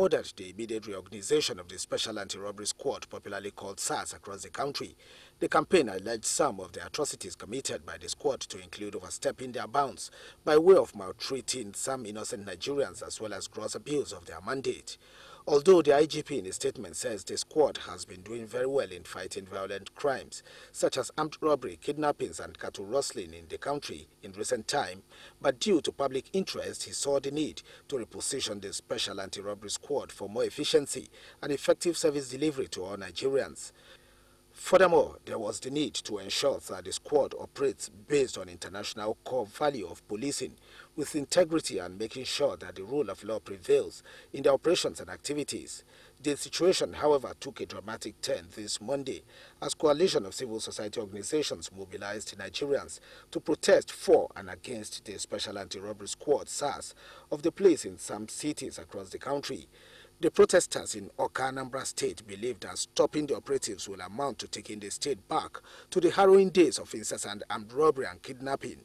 ordered the immediate reorganization of the Special Anti-Robbery Squad, popularly called SARS, across the country. The campaign alleged some of the atrocities committed by the squad to include overstepping their bounds by way of maltreating some innocent Nigerians as well as gross abuse of their mandate. Although the IGP in a statement says the squad has been doing very well in fighting violent crimes, such as armed robbery, kidnappings and cattle rustling in the country in recent time, but due to public interest, he saw the need to reposition the Special Anti-Robbery Squad for more efficiency and effective service delivery to all Nigerians. Furthermore, there was the need to ensure that the squad operates based on international core value of policing with integrity and making sure that the rule of law prevails in their operations and activities. The situation, however, took a dramatic turn this Monday as coalition of civil society organizations mobilized Nigerians to protest for and against the Special Anti-Robbery Squad, SARS, of the police in some cities across the country. The protesters in Oka, Anambra State believe that stopping the operatives will amount to taking the state back to the harrowing days of incessant armed robbery and kidnapping.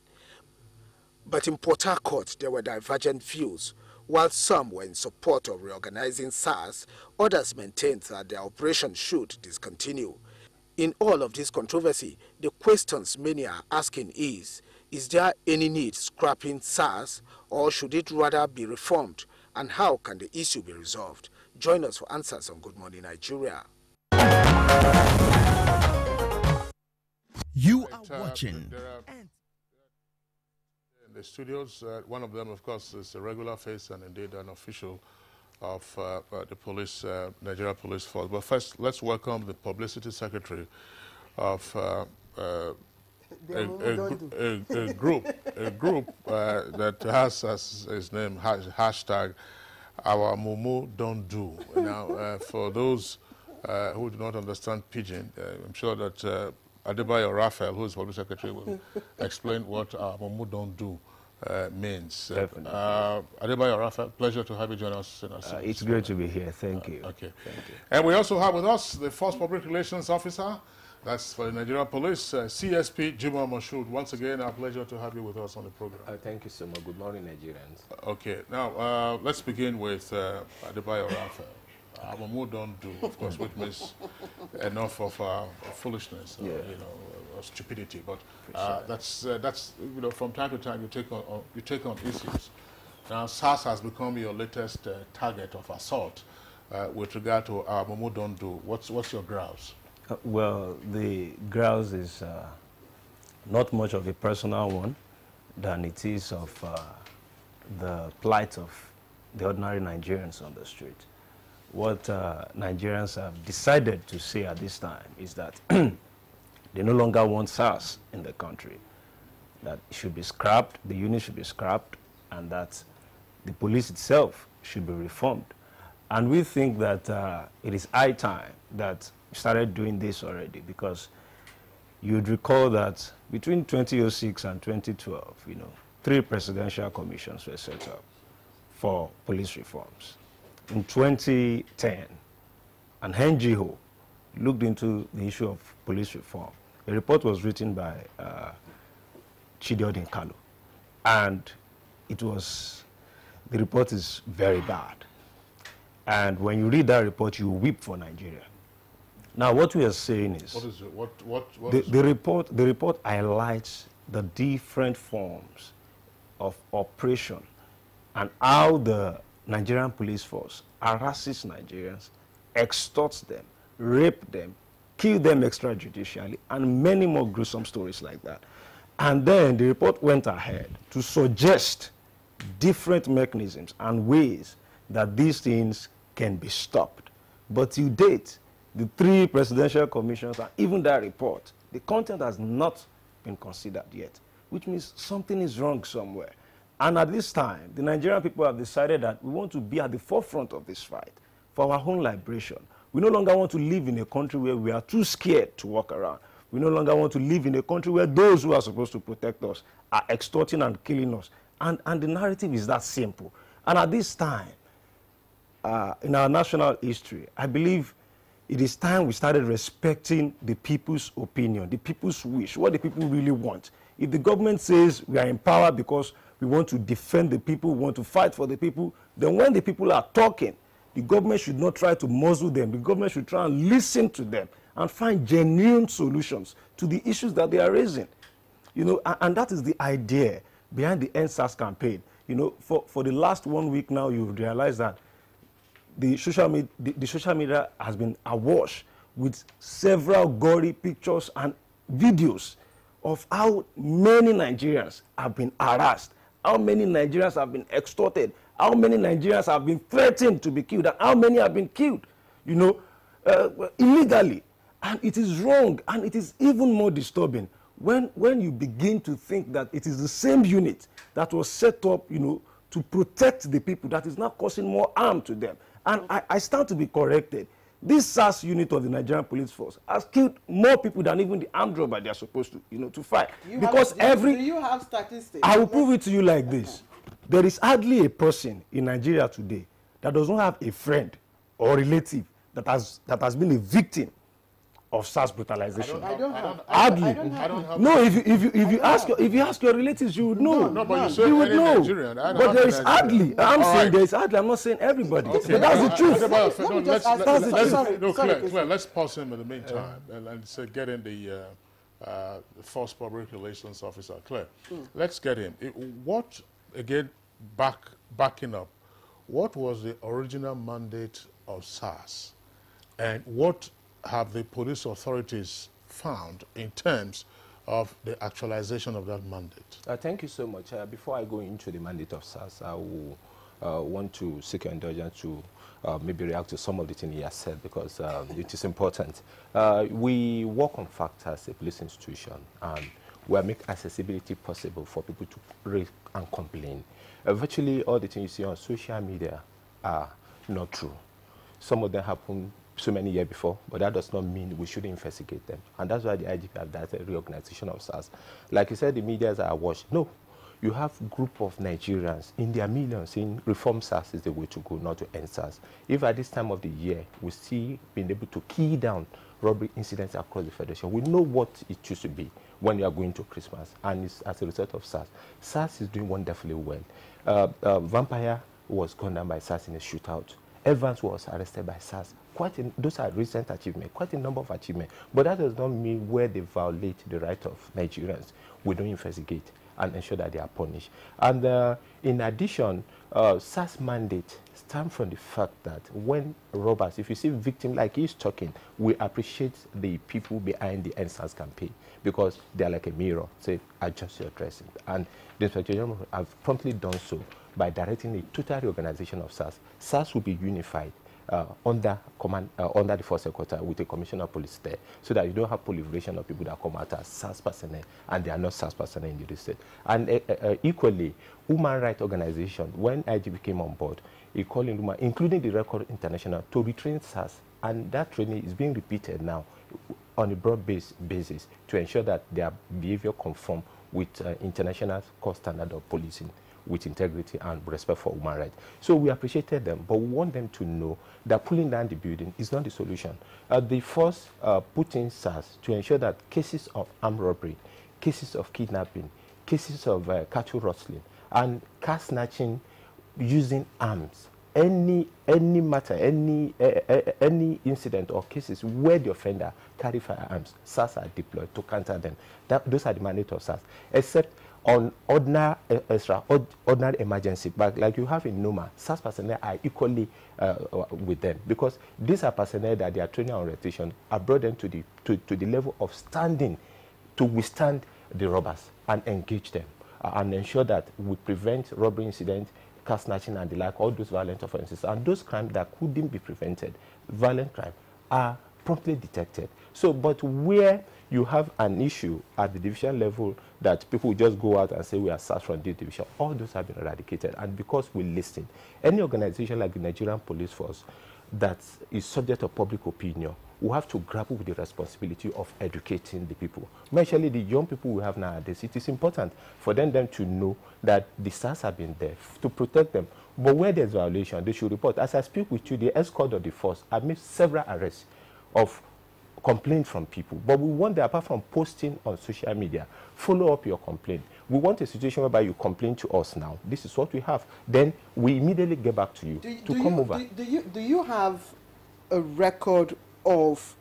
But in Port Harcourt, there were divergent views. While some were in support of reorganizing SARS, others maintained that their operation should discontinue. In all of this controversy, the questions many are asking is there any need scrapping SARS, or should it rather be reformed? And how can the issue be resolved? Join us for answers on Good Morning Nigeria. You are watching. In the studios, one of them, of course, is a regular face and indeed an official of the police, Nigeria Police Force. But first, let's welcome the Publicity Secretary of a group that has as his name hashtag Our Mumu Don't Do. Now, for those who do not understand Pidgin, I'm sure that Adebayo Raphael, who is Public Secretary, will explain what Our Mumu Don't Do means. Adebayo Raphael, pleasure to have you join us. It's great to be here. Thank you. Okay. Thank you. And we also have with us the first Public Relations Officer. That's for the Nigeria Police, CSP Jimoh. Once again, our pleasure to have you with us on the program. Thank you so much. Good morning, Nigerians. Okay, now let's begin with Adebayo Raphael. Our Mumu Don't Do, of course, which means enough of foolishness, you know, or stupidity. But that's you know, from time to time you take on issues. Now, SARS has become your latest target of assault with regard to Our Mumu Don't Do. What's your grouse? Well, the grouse is not much of a personal one than it is of the plight of the ordinary Nigerians on the street. What Nigerians have decided to say at this time is that they no longer want SARS in the country, that it should be scrapped, the unit should be scrapped, and that the police itself should be reformed. And we think that it is high time that we started doing this already, because you'd recall that between 2006 and 2012, you know, 3 presidential commissions were set up for police reforms. In 2010, an NGO looked into the issue of police reform. A report was written by Chidiodin Kalu, and the report is very bad. And when you read that report, you weep for Nigeria. Now, what we are saying is, what is it? The report highlights the different forms of operation and how the Nigerian police force harasses Nigerians, extorts them, rape them, kill them extrajudicially, and many more gruesome stories like that. And then the report went ahead to suggest different mechanisms and ways that these things can be stopped. But to date, the 3 presidential commissions and even that report, the content has not been considered yet, which means something is wrong somewhere. And at this time, the Nigerian people have decided that we want to be at the forefront of this fight for our own liberation. We no longer want to live in a country where we are too scared to walk around. We no longer want to live in a country where those who are supposed to protect us are extorting and killing us. And the narrative is that simple. And at this time, in our national history, I believe it is time we started respecting the people's opinion, the people's wish, what the people really want. If the government says we are in power because we want to defend the people, we want to fight for the people, then when the people are talking, The government should not try to muzzle them. The government should try and listen to them and find genuine solutions to the issues that they are raising. You know, and that is the idea behind the End SARS campaign. You know, for the last 1 week now, you've realized that the social media has been awash with several gory pictures and videos of how many Nigerians have been harassed, how many Nigerians have been extorted, how many Nigerians have been threatened to be killed, and how many have been killed, you know, illegally. And it is wrong, and it is even more disturbing when you begin to think that it is the same unit that was set up, you know, to protect the people that is now causing more harm to them. And I stand to be corrected. This SARS unit of the Nigerian police force has killed more people than even the armed robber they are supposed to, you know, to fight. Do you have statistics? I will prove it to you like this. There is hardly a person in Nigeria today that does not have a friend or relative that has been a victim of SARS brutalization. I don't have. Hardly. I don't have. No, if you ask your relatives, you would know. No, but you say you would any know. Nigerian. But there is hardly. I'm saying there is hardly. I'm not saying everybody. Okay. But that's the truth. Claire, let's pause him in the meantime and say, get in the Force Public Relations Officer, Claire. Let's get him. What, again, backing up, what was the original mandate of SARS, and what have the police authorities found in terms of the actualization of that mandate? Thank you so much. Before I go into the mandate of SARS, I will want to seek your indulgence to maybe react to some of the things he has said, because it is important. We work on facts as a police institution, and we make accessibility possible for people to raise and complain. Virtually all the things you see on social media are not true. Some of them happen so many years before, but that does not mean we shouldn't investigate them. And that's why the IGP have done a reorganization of SARS. Like you said, the media are awash. No, you have a group of Nigerians in their millions saying reform SARS is the way to go, not to end SARS. If at this time of the year we see being able to key down robbery incidents across the Federation, we know what it used to be when you are going to Christmas, and it's as a result of SARS. SARS is doing wonderfully well. Vampire was gunned down by SARS in a shootout. Evans was arrested by SARS. Those are recent achievements, quite a number of achievements. But that does not mean where they violate the right of Nigerians, we don't investigate and ensure that they are punished. And in addition, SARS mandate stems from the fact that when robbers, if you see victim like he's talking, we appreciate the people behind the End SARS campaign, because they are like a mirror, say, adjust your dressing. And the Inspector General have promptly done so by directing a total reorganization of SARS. SARS will be unified under the Force Headquarters with a commissioner of police there, so that you don't have proliferation of people that come out as SARS personnel and they are not SARS personnel in the state. And equally, human rights organization, when IGP came on board, he called in human, including the Record International, to retrain SARS, and that training is being repeated now on a broad-based basis to ensure that their behavior conform with international core standard of policing, with integrity and respect for human rights. So we appreciated them, but we want them to know that pulling down the building is not the solution. The force put in SARS to ensure that cases of armed robbery, cases of kidnapping, cases of cattle rustling, and car snatching using arms, any matter, any incident or cases where the offender carry firearms, SARS are deployed to counter them. Those are the mandate of SARS, except on ordinary emergency, but like you have in NOMA, SARS personnel are equally with them, because these are personnel that they are training on rotation are brought them to the level of standing to withstand the robbers and engage them and ensure that we prevent robbery incidents, car snatching and the like, all those violent offenses, and those crimes that couldn't be prevented, violent crime, are promptly detected. So, but where you have an issue at the division level that people just go out and say we are SARS from this division, all those have been eradicated. And because we listen, any organization like the Nigerian Police Force that is subject to public opinion will have to grapple with the responsibility of educating the people. Especially the young people we have nowadays, it is important for them to know that the SARS have been there to protect them. But where there's violation, they should report. As I speak with you, the escort of the force have made several arrests of complaints from people. But we want that, apart from posting on social media, follow up your complaint. We want a situation whereby you complain to us now. This is what we have. Then we immediately get back to you come over. Do you have a record of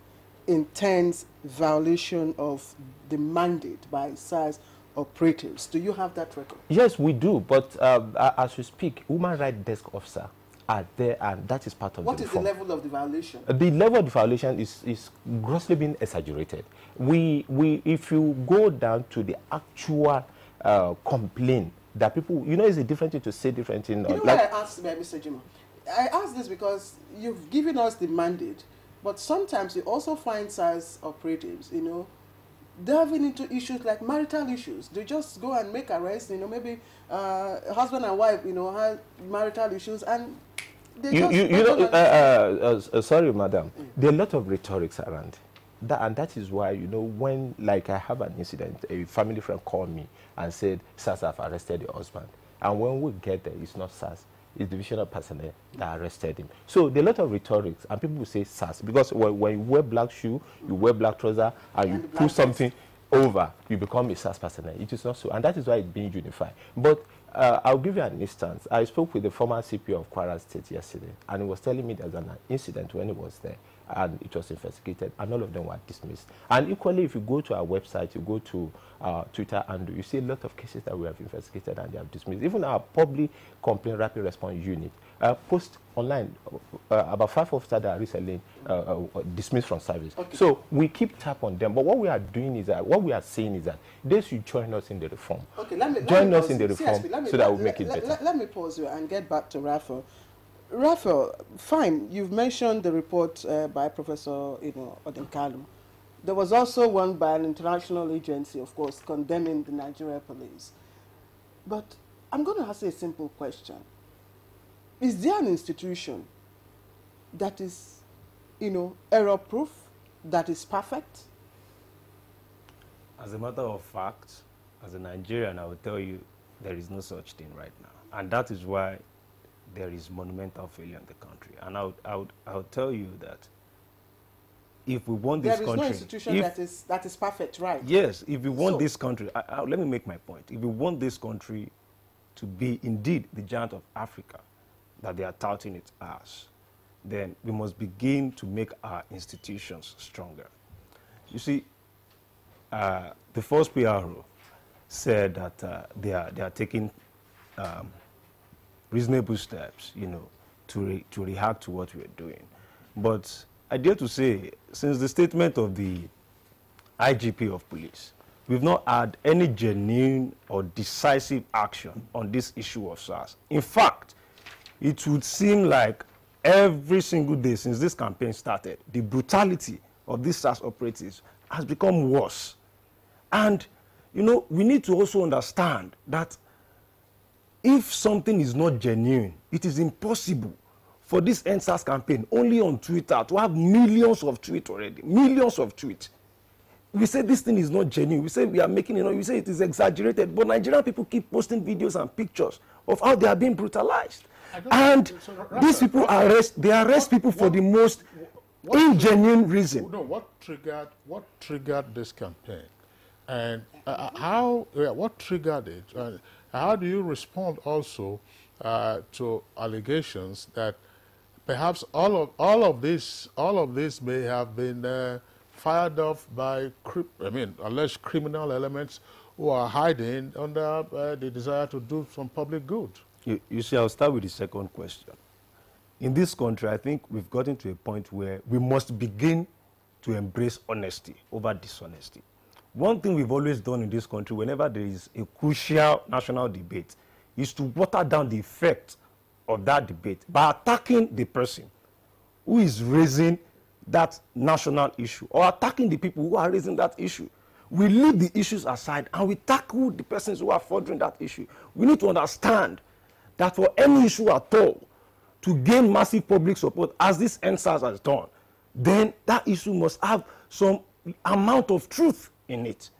intense violation of the mandate by SARS operatives? Do you have that record? Yes, we do. But as we speak, human rights desk officer are there, and that is part of what the reform. What is the level of the violation? The level of the violation is grossly being exaggerated. If you go down to the actual complaint that people, it's a different thing to say different thing. You know what I asked Mr. Jimoh? I asked this because you've given us the mandate, but sometimes you also find SARS operatives, delving into issues like marital issues. They just go and make arrests, maybe husband and wife, have marital issues, and they sorry, madam, there are a lot of rhetorics around. That is why, when, like, I have an incident, a family friend called me and said, SARS have arrested your husband. And when we get there, it's not SARS. It's divisional personnel that arrested him. So there are a lot of rhetorics, and people will say SARS, because when you wear black shoe, you wear black trouser, and you put something over, you become a SARS personnel. It is not so, and that is why it's being unified. But I'll give you an instance. I spoke with the former CP of Kwara State yesterday, and he was telling me there's an incident when he was there, and it was investigated, and all of them were dismissed. And equally, if you go to our website, you go to Twitter, and you see a lot of cases that we have investigated and they have dismissed. Even our public complaint rapid response unit post online about 5 officers that are recently dismissed from service. Okay. So we keep tap on them. But what we are doing is that, what we are saying is that they should join us in the reform. Okay, join us in the reform so that we'll make it better. Let me pause you and get back to Raphael. Raphael, fine, you've mentioned the report by Professor Odinkalu. There was also one by an international agency, of course, condemning the Nigeria police. But I'm going to ask you a simple question. Is there an institution that is, error-proof, that is perfect? As a matter of fact, as a Nigerian, I will tell you there is no such thing right now. And that is why there is monumental failure in the country. And I would tell you that if we want this country... There is no institution that is perfect, right? Yes, if we want this country... let me make my point. If we want this country to be indeed the giant of Africa that they are touting it as, then we must begin to make our institutions stronger. You see, the first PRO said that they are taking reasonable steps, to react to what we are doing. But I dare to say, since the statement of the IGP of police, we've not had any genuine or decisive action on this issue of SARS. In fact, it would seem like every single day since this campaign started, the brutality of these SARS operatives has become worse. And, we need to also understand that if something is not genuine, it is impossible for this end-SARS campaign only on Twitter to have millions of tweets already, millions of tweets. We say this thing is not genuine. We say we are making we say it is exaggerated. But Nigerian people keep posting videos and pictures of how they are being brutalized. And these people arrest people for the most ingenuine reason. No, what triggered this campaign? And what triggered it? How do you respond also to allegations that perhaps all of this may have been fired off by alleged criminal elements who are hiding under the desire to do some public good? You see, I'll start with the second question. In this country, I think we've gotten to a point where we must begin to embrace honesty over dishonesty. One thing we've always done in this country, whenever there is a crucial national debate, is to water down the effect of that debate by attacking the person who is raising that national issue, or attacking the people who are raising that issue. We leave the issues aside and we tackle the persons who are furthering that issue. We need to understand that for any issue at all, to gain massive public support, as this NSAS has done, then that issue must have some amount of truth in it.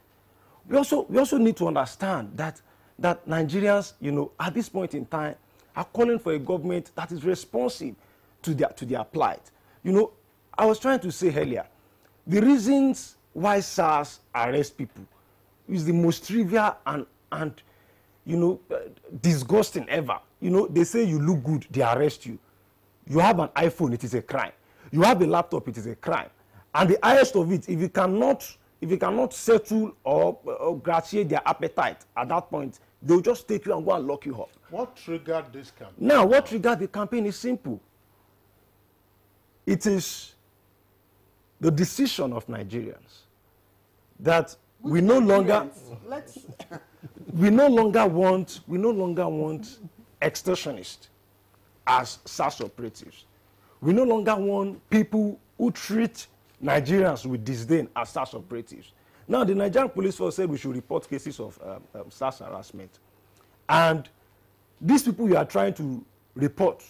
We also need to understand that Nigerians, at this point in time, are calling for a government that is responsive to their plight. I was trying to say earlier, the reasons why SARS arrest people is the most trivial and and, you know, disgusting ever. You know, they say you look good, they arrest you. You have an iPhone, it is a crime. You have a laptop, it is a crime. And the highest of it, if you cannot settle or gratiate their appetite at that point, they'll just take you and go and lock you up. What triggered this campaign? Now, what triggered the campaign is simple. It is the decision of Nigerians that we no longer want extortionists as SARS operatives. We no longer want people who treat Nigerians with disdain as SARS operatives. Now, the Nigerian police force said we should report cases of SARS harassment. And these people you are trying to report,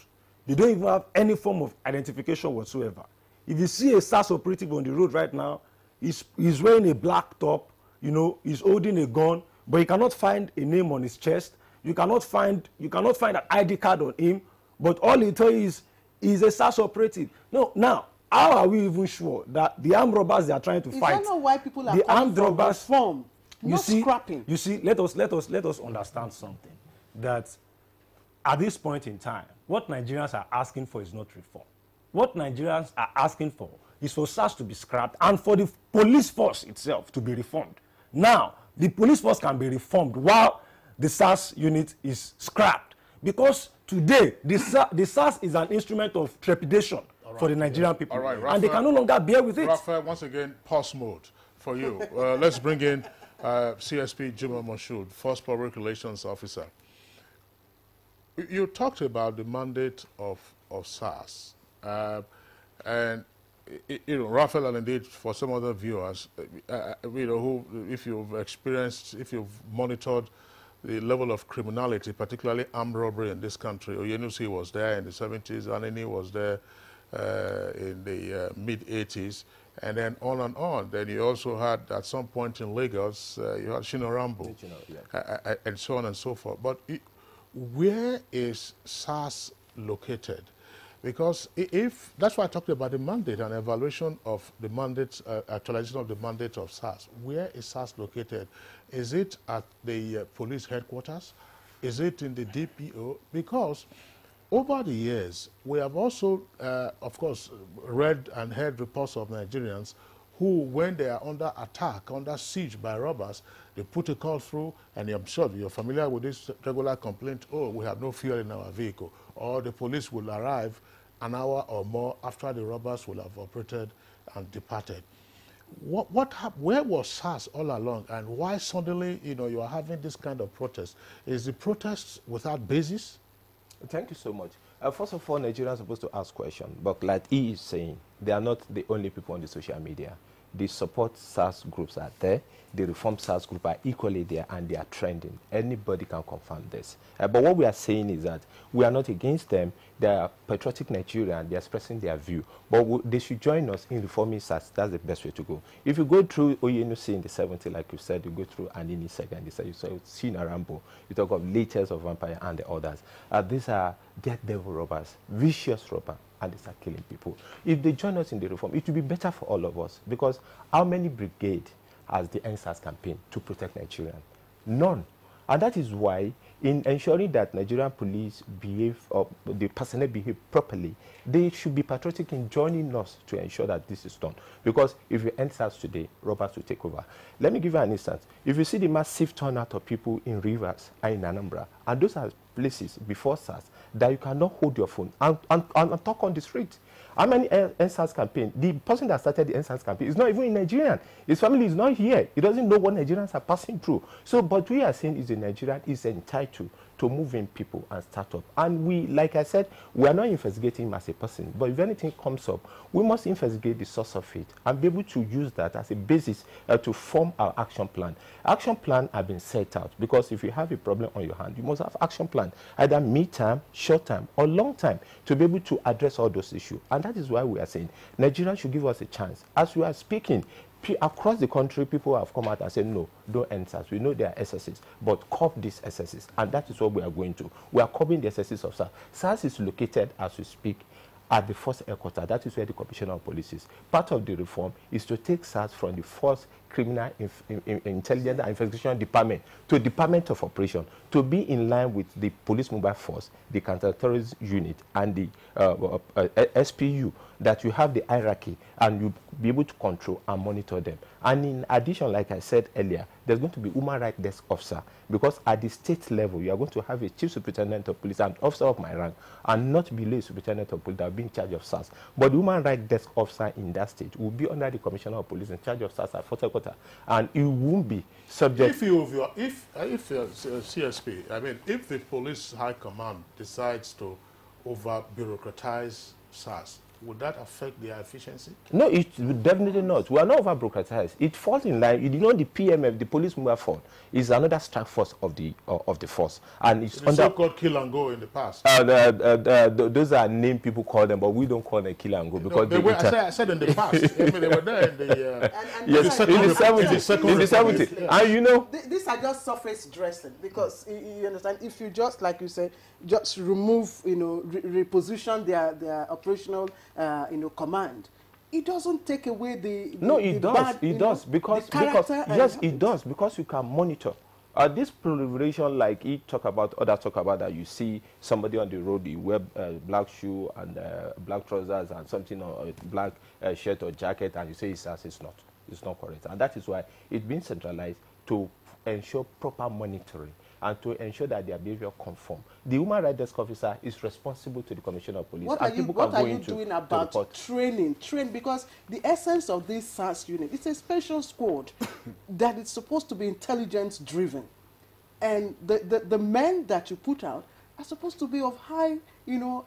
they don't even have any form of identification whatsoever. If you see a SARS operative on the road right now, he's wearing a black top, you know, he's holding a gun, but you cannot find a name on his chest. You cannot find an ID card on him, but all he tells you is he's a SARS operative. No, now, how are we even sure that the armed robbers they are trying to fight? I don't know why people are the armed robbers reform, not scrapping. You see, let us understand something. That at this point in time, what Nigerians are asking for is not reform. What Nigerians are asking for is for SARS to be scrapped and for the police force itself to be reformed. Now, the police force can be reformed while the SARS unit is scrapped. Because today, the SARS is an instrument of trepidation for the Nigerian people. Right, and they can no longer bear with it. Raphael, once again, pause mode for you. Let's bring in CSP Jimoh, First Public Relations Officer. You talked about the mandate of SARS. And you know, Raphael, and indeed for some other viewers, you know, who, if you've monitored the level of criminality, particularly armed robbery in this country, Oyenusi was there in the 70s, Anini was there in the mid-80s, and then on and on. Then you also had, at some point in Lagos, you had Shino Rambo, and so on and so forth. But where is SARS located? Because if that's why I talked about the mandate and evaluation of the mandate, actualization of the mandate of SARS. Where is SARS located? Is it at the police headquarters? Is it in the DPO? Because over the years, we have also, of course, read and heard reports of Nigerians who, when they are under attack, under siege by robbers, they put a call through, and I'm sure you're familiar with this regular complaint, oh, we have no fuel in our vehicle, or the police will arrive an hour or more after the robbers will have operated and departed. Where was SARS all along, and why suddenly, you know, you are having this kind of protest? Is the protest without basis? Thank you so much. First of all, Nigerians are supposed to ask questions, but like he is saying, they are not the only people on the social media. The support SARS groups are there. The reform SARS group are equally there, and they are trending. Anybody can confirm this. But what we are saying is that we are not against them. They are patriotic Nigerians. They are expressing their view. But they should join us in reforming SARS. That's the best way to go. If you go through Oyenusi in the 70s, like you said, you go through Anini second, you saw Shina Rambo, you talk of Latest of Vampire and the others. These are dead devil robbers, vicious robbers, and they start killing people. If they join us in the reform, it will be better for all of us, because how many brigades has the NSAS campaign to protect Nigerians? None. And that is why, in ensuring that Nigerian police behave, or the personnel behave properly, they should be patriotic in joining us to ensure that this is done. Because if you end SARS today, robbers will take over. Let me give you an instance. If you see the massive turnout of people in Rivers and in Anambra, and those are places before SARS that you cannot hold your phone and talk on the street. How many NSAS campaign? The person that started the NSAS campaign is not even in Nigerian. His family is not here. He doesn't know what Nigerians are passing through. So, but we are saying is a Nigerian is entitled to move in people and start up. And we, like I said, we are not investigating him as a person. But if anything comes up, we must investigate the source of it and be able to use that as a basis to form our action plan. Action plan have been set out, because if you have a problem on your hand, you must have action plan, either mid-term, short-term, or long-term, to be able to address all those issues. And that is why we are saying Nigeria should give us a chance. As we are speaking, across the country, people have come out and said, no, don't end SARS. We know there are excesses, but curb these excesses. And that is what we are going to. We are curbing the excesses of SARS. SARS is located, as we speak, at the first headquarters. That is where the Commissioner of Police is. Part of the reform is to take SARS from the first criminal intelligence and investigation department to department of operation to be in line with the police mobile force, the counter-terrorism unit, and the SPU, that you have the hierarchy and you be able to control and monitor them. And in addition, like I said earlier, there's going to be human rights desk officer, because at the state level, you are going to have a chief superintendent of police and officer of my rank, and not below superintendent of police that will be in charge of SARS. But the human rights desk officer in that state will be under the commissioner of police in charge of SARS at Fort, and it won't be subject. If CSP, I mean, if the police high command decides to over bureaucratize SARS, would that affect their efficiency? No, it would definitely not. We are not over bureaucratized. It falls in line. You know, the PMF, the police mobile force, is another strike force of the force, and it's the so-called kill and go in the past. Those are named people call them, but we don't call them kill and go because I said in the past. I mean, they were there in the yes, in the 70s. And you know, these are just surface dressing, because you understand. If you just, like you said, just remove, you know, reposition their operational, you know, command, it doesn't take away the no, it does. Bad, it does because yes, it does, because you can monitor. This proliferation, like he talk about, others talk about, that you see somebody on the road, you wear black shoe and black trousers and something, or a black shirt or jacket, and you say it's not correct. And that is why it's been centralized to ensure proper monitoring and to ensure that their behavior conform. The human rights desk officer is responsible to the commissioner of police. What are you doing about training? Because the essence of this SARS unit, it's a special squad that is supposed to be intelligence driven. And the men that you put out are supposed to be of high, you know,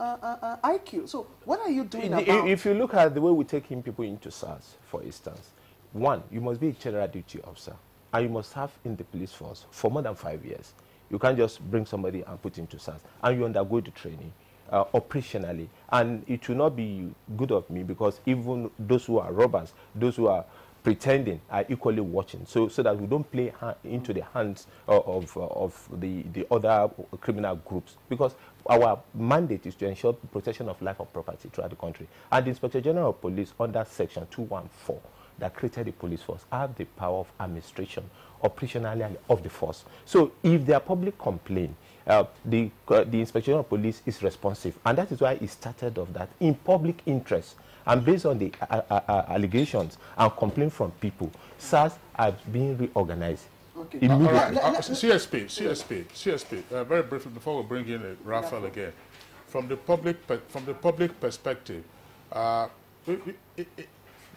IQ. So what are you doing about? If you look at the way we take in people into SARS, for instance, one, you must be a general duty officer, and you must have in the police force for more than 5 years. You can't just bring somebody and put into SARS, and you undergo the training operationally. And it will not be good of me, because even those who are robbers, those who are pretending, are equally watching, so that we don't play into the hands of the other criminal groups, because our mandate is to ensure protection of life and property throughout the country. And the Inspector General of Police, under Section 214, that created the police force, have the power of administration, operationally, and of the force. So if there are public complaint, the Inspector General of Police is responsive, and that is why it started off that in public interest, and based on the allegations and complaints from people, SARS are being reorganized. Okay. Immediately. CSP. Very briefly, before we bring in Raphael again, from the public perspective,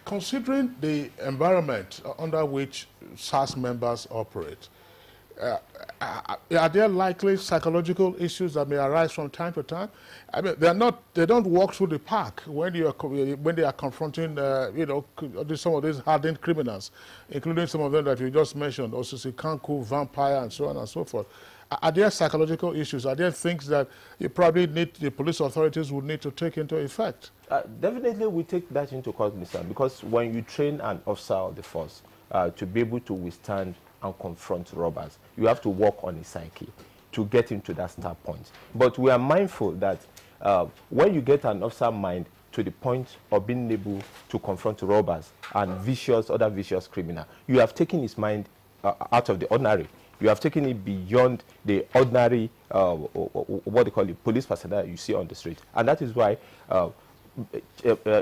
considering the environment under which SARS members operate, are there likely psychological issues that may arise from time to time? I mean, they don't walk through the park when they are confronting, you know, some of these hardened criminals, including some of them that you just mentioned, also Kanku, Vampire, and so on and so forth. Are there psychological issues? Are there things that you probably need, the police authorities would need to take into effect? Definitely, we take that into cognizance, because when you train an officer of the force to be able to withstand and confront robbers, you have to work on his psyche to get him to that start point. But we are mindful that when you get an officer mind to the point of being able to confront robbers and other vicious criminals, you have taken his mind out of the ordinary. You have taken it beyond the ordinary, what they call it, police personnel you see on the street. And that is why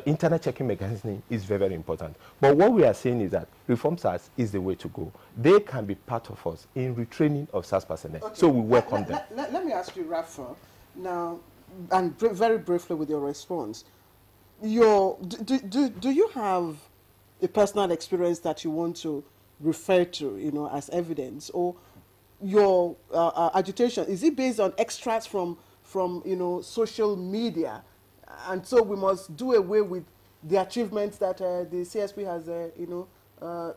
internet checking mechanism is very, very important. But what we are saying is that reform SARS is the way to go. They can be part of us in retraining of SARS personnel. Okay. So we welcome them. Let me ask you, Rafa, now, and very briefly with your response. Do you have a personal experience that you want to refer to, you know, as evidence, or your agitation, is it based on extracts from you know, social media, and so we must do away with the achievements that the CSP has you know,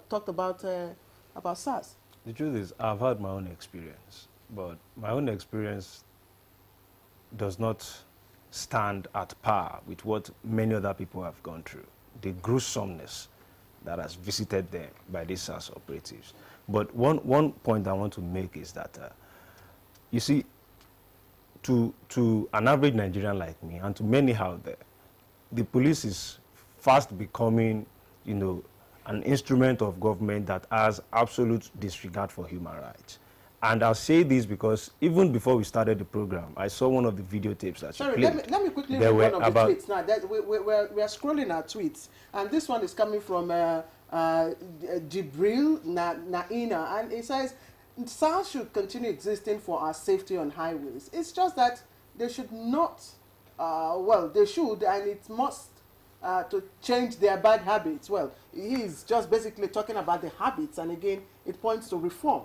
talked about SARS? The truth is, I've had my own experience, but my own experience does not stand at par with what many other people have gone through, the gruesomeness that has visited them by these SARS operatives. But one point I want to make is that, you see, to an average Nigerian like me, and to many out there, the police is fast becoming, you know, an instrument of government that has absolute disregard for human rights. And I'll say this because even before we started the program, I saw one of the videotapes that you played. Let me quickly read one of the tweets. Now, we are scrolling our tweets, and this one is coming from Jibril Naina, and it says, SARS should continue existing for our safety on highways. It's just that they should not, well, they should, and it must to change their bad habits. Well, he's just basically talking about the habits, and again, it points to reform.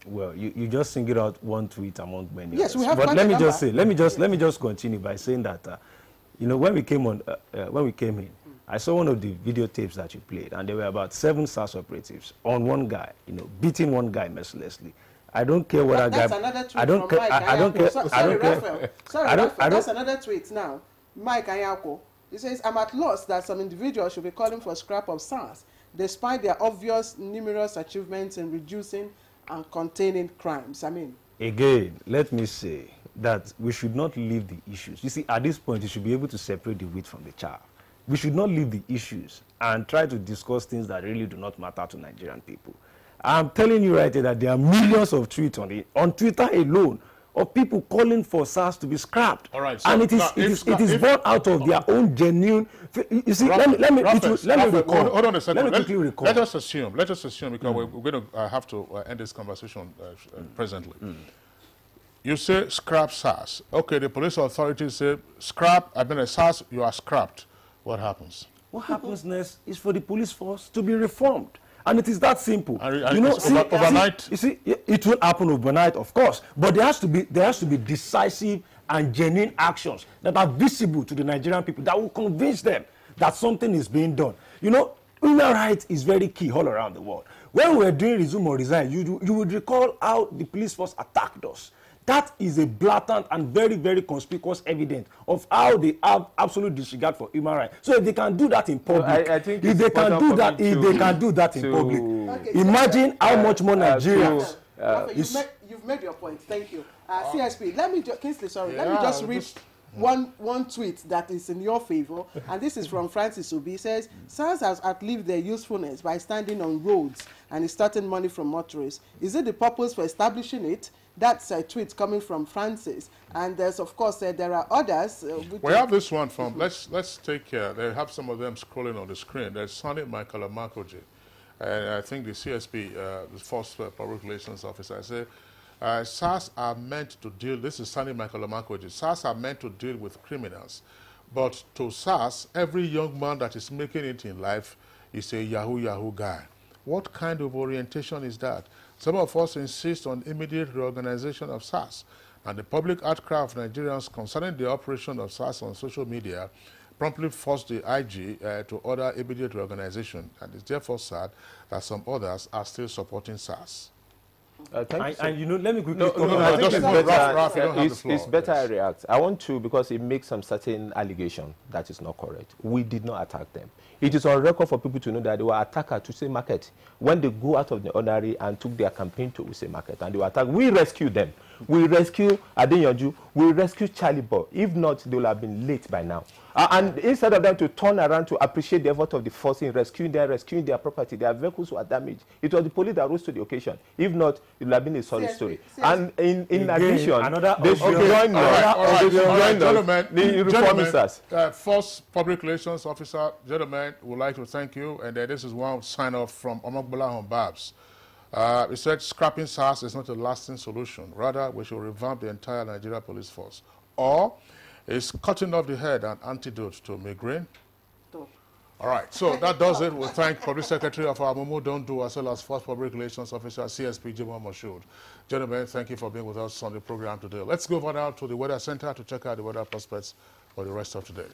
Well, you just singled out one tweet among many. Yes, others. we have. But let me just say, let me just continue by saying that, you know, when we came in, I saw one of the videotapes that you played, and there were about 7 SARS operatives on one guy, you know, beating one guy mercilessly. I don't care what That's guy. another tweet I don't care. I don't care. Sorry, Raphael. Sorry, Raphael. That's another tweet now. Mike Ayako. He says, I'm at loss that some individuals should be calling for scrap of SARS, despite their obvious numerous achievements in reducing and containing crimes. I mean, again, let me say that we should not leave the issues. You see, at this point, you should be able to separate the wheat from the chaff. We should not leave the issues and try to discuss things that really do not matter to Nigerian people. I'm telling you right here that there are millions of tweets on Twitter alone of people calling for SARS to be scrapped. All right, so and it is born out of their own genuine. You see, let me recall. Hold on a second. Let me quickly recall. Let us assume, because we're going to have to end this conversation presently. You say scrap SARS. Okay, the police authorities say scrap. I mean, SARS, you are scrapped. What happens? What happens next is for the police force to be reformed. And it is that simple. You know, overnight. You see, it will happen overnight, of course, but there has to be decisive and genuine actions that are visible to the Nigerian people that will convince them that something is being done. You know, human rights is very key all around the world. When we were doing Resume or Resign, you would recall how the police force attacked us. That is a blatant and very, very conspicuous evidence of how they have absolute disregard for human rights. So if they can do that in public, I think if they can do that in public, okay, imagine how much more Nigerians. You've made your point. Thank you. CSP, let me just, Kingsley, sorry, let me just read one tweet that is in your favor, and this is from Francis Ubi. He says, SARS has outlived their usefulness by standing on roads and extorting money from motorists. Is it the purpose for establishing it? That's a tweet coming from Francis, and there's of course there are others. We have this one from. Let's take care. They have some of them scrolling on the screen. There's Sonny Michael Amakoji, and I think the CSP, the Force Public Relations Officer, said SARS are meant to deal. This is Sonny Michael Amakoji. SARS are meant to deal with criminals, but to SARS, every young man that is making it in life is a Yahoo guy. What kind of orientation is that? Some of us insist on immediate reorganization of SARS, and the public outcry of Nigerians concerning the operation of SARS on social media promptly forced the IG to order immediate reorganization, and it's therefore sad that some others are still supporting SARS. And you know, let me quickly I think it's better I react. I want to, because it makes some certain allegation that is not correct. We did not attack them. It is on record for people to know that they were attacked to Wuse Market when they go out of the ordinary and took their campaign to Wuse Market, and they were attacked. We rescued them. We rescued Adeyanju. We rescued Charlie Boy. If not, they would have been late by now. And instead of them to turn around to appreciate the effort of the force in rescuing their property, their vehicles were damaged. It was the police that rose to the occasion. If not, it would have been a sorry story. And in addition, they should join us, the reformers. Force Public Relations Officer, gentlemen, would like to thank you. And this is one sign-off from Omogbola Babs. He said scrapping SARS is not a lasting solution. Rather, we should revamp the entire Nigeria police force. Or is cutting off the head an antidote to migraine? All right, so that does it. We thank Public Secretary of our Momo Dondu, as well as Force Public Relations Officer, CSP Jimoh. Gentlemen, thank you for being with us on the program today. Let's go over now to the Weather Center to check out the weather prospects for the rest of today.